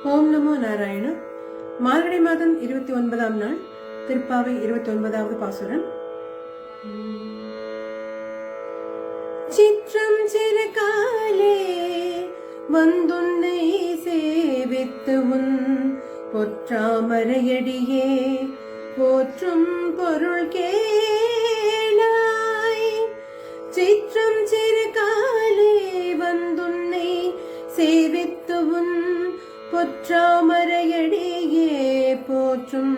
ஓம் நமோ நாராயண. மார்கழி மாதம் 29ஆம் நாள், திருப்பாவை 29வது பாசுரம். சிற்றம் சிறுகாலே வந்துன்னை சேவித்து உன் பொற்றாமரையடியே போற்றும் பொருள் கேளாய். சிற்றம் சிறுகாலே வந்துன்னை சேவித்து உன் பொற்றாமரையடியே போற்றும்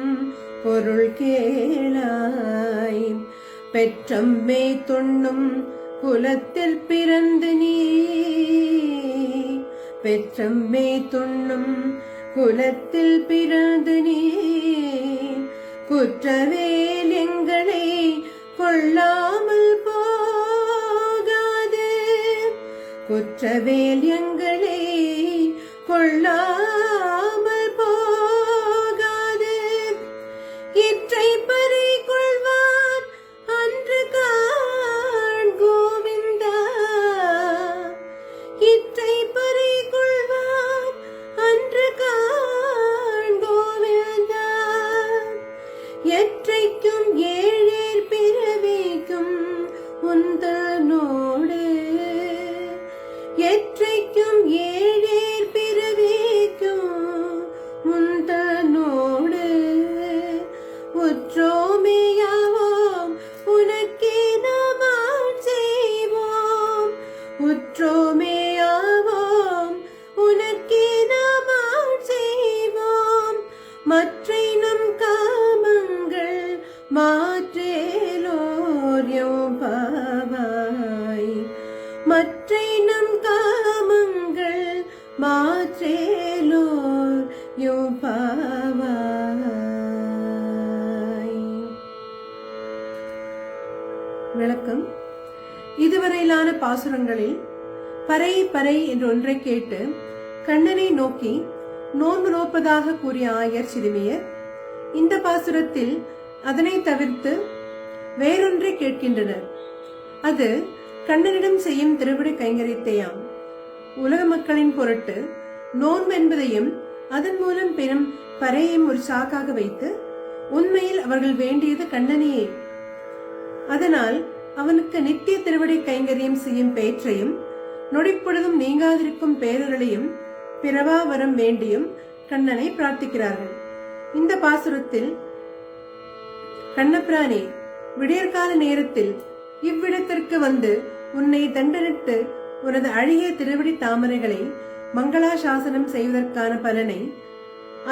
பொருள் கேளாய். பெற்றம்மே துண்ணும் குலத்தில் பிறந்து நீ, பெற்றம்மே துண்ணும் குலத்தில் பிறந்து நீ, குற்றவேல் எங்களை கொள்ளாமல் போகாது, குற்றவேல் எங்களை கொள்ளாமல் போகாது. இற்றை பறி கொள்வார் அன்று காண் கோவிந்தா, இற்றை பறி கொள்வார் அன்று காண் கோவிந்தா. எற்றைக்கும் ஏழேர் பிறவிக்கும் உந்தனோடு, எற்றைக்கும் ஏழேர் பிறவிக்கும் உந்தனோடு உற்றோமேயாவோம் உனக்கே நாம் செய்வோம், உற்றோமேயாவோம் உனக்கே நாம் செய்வோம். மற்றை நம் காமங்கள் மாற்றேலோர் பாவாய், மற்றை நம் காமங்கள் மாற்றேலோர் பாவாய். விளக்கம். இதுவரையிலான பாசுரங்களில் பறை பறை என்று ஒன்றை கேட்டு கண்ணனை நோக்கி நோன்பு நோப்பதாக கூறிய ஆயர் சிறுமியர் இந்த பாசுரத்தில் அதனை தவிர்த்து வேறொன்றை கேட்கின்றனர். அது கண்ணனிடம் செய்யும் திருவிடை கைங்கரியத்தையாம். உலக மக்களின் பொருட்டு நோன்பு என்பதையும் அதன் மூலம் பெறும் பறையையும் ஒரு சாக்காக வைத்து உண்மையில் அவர்கள் வேண்டியது கண்ணனையே. அதனால் அவனுக்கு நித்திய திருவிடை கைங்கரியம் செய்யும் பேற்றையும் நொடிப்பொழுதும் நீங்காதிருக்கும் பேரர்களையும் பிறவா வரம் வேண்டியும் கண்ணனை பிரார்த்திக்கிறார்கள். இந்த பாசுரத்தில் கண்ணபிரானே, விடியற்கால நேரத்தில் இவ்விடத்திற்கு வந்து உன்னை தண்டனிட்டு உனது அழகிய திருவடி தாமரைகளை மங்களாசாசனம் செய்வதற்கான பலனை,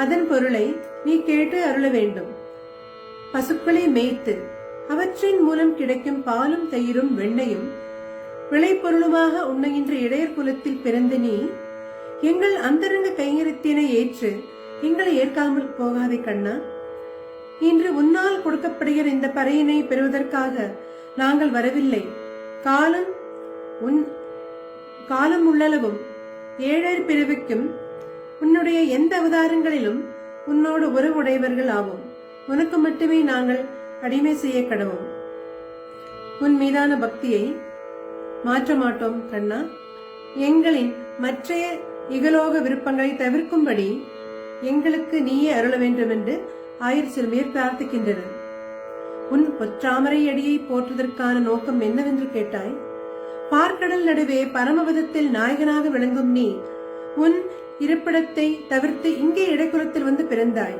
அதன் பொருளை நீ கேட்டு அருள வேண்டும். பசுக்களை மேய்த்து அவற்றின் மூலம் கிடைக்கும் பாலும் தயிரும் வெண்ணையும் விளைபொருளுமாக உண்ணுகின்ற இடையர் குலத்தில் பிறந்த நீ எங்கள் அந்தரங்க கைங்கரியத்தினை ஏற்று எங்களை ஏற்காமல் போகாதே கண்ணா. இன்று உன்னால் கொடுக்கப்படுகிற இந்த பறையினை பெறுவதற்காக நாங்கள் வரவில்லை. காலம் உள்ளளவும் ஏழேர் பிறவிக்கும் உன்னுடைய எந்த அவதாரங்களிலும் உன்னோடு உறவுடையவர்கள் ஆவோம். உனக்கு மட்டுமே நாங்கள் அடிமை செய்ய கடவோம். உன் மீதான பக்தியை மாற்ற மாட்டோம் கண்ணா. எங்களின் மற்றைய இகலோக விருப்பங்களை தவிர்க்கும்படி எங்களுக்கு நீயே அருள வேண்டும் என்று ஆயர் சிறுமியர் பிரார்த்திக்கின்றனர். உன் பொற்றாமரை அடியை போற்றுவதற்கான நோக்கம் என்னவென்று கேட்டாய். பார்க்கடல் நடுவே பரமபதத்தில் நாயகனாக விளங்கும் நீ உன் இருப்பிடத்தை தவிர்த்து இங்கே இடைக்குலத்தில் வந்து பிறந்தாய்.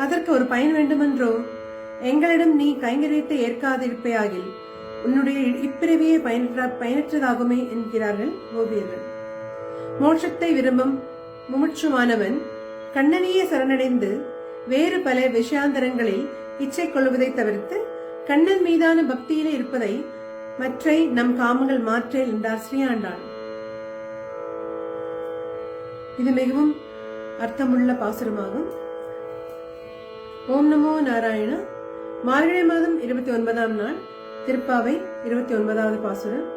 அதற்கு ஒரு பயன் வேண்டுமென்றோ? எங்களிடம் நீ கைங்கரியத்தை ஏற்காதிருப்பையாகில் உன்னுடைய இப்பிறவியை பயனற்றதாகுமே என்கிறார்கள் கோபியர்கள். மோட்சத்தை விரும்பும் முமுட்சுமானவன் கண்ணனையே சரணடைந்து வேறு பல விஷயாந்தரங்களில் இச்சை கொள்வதை தவிர்த்து கண்ணன் மீதான பக்தியிலே இருப்பதை மற்றை நம் காமங்கள் மாற்றேல் என்றார் ஸ்ரீஆண்டாள். இது மிகவும் அர்த்தமுள்ள பாசுரமாகும். ஓம் நமோ நாராயண. மார்கழி மாதம் 29ஆம் நாள், திருப்பாவை 29வது பாசுரம்.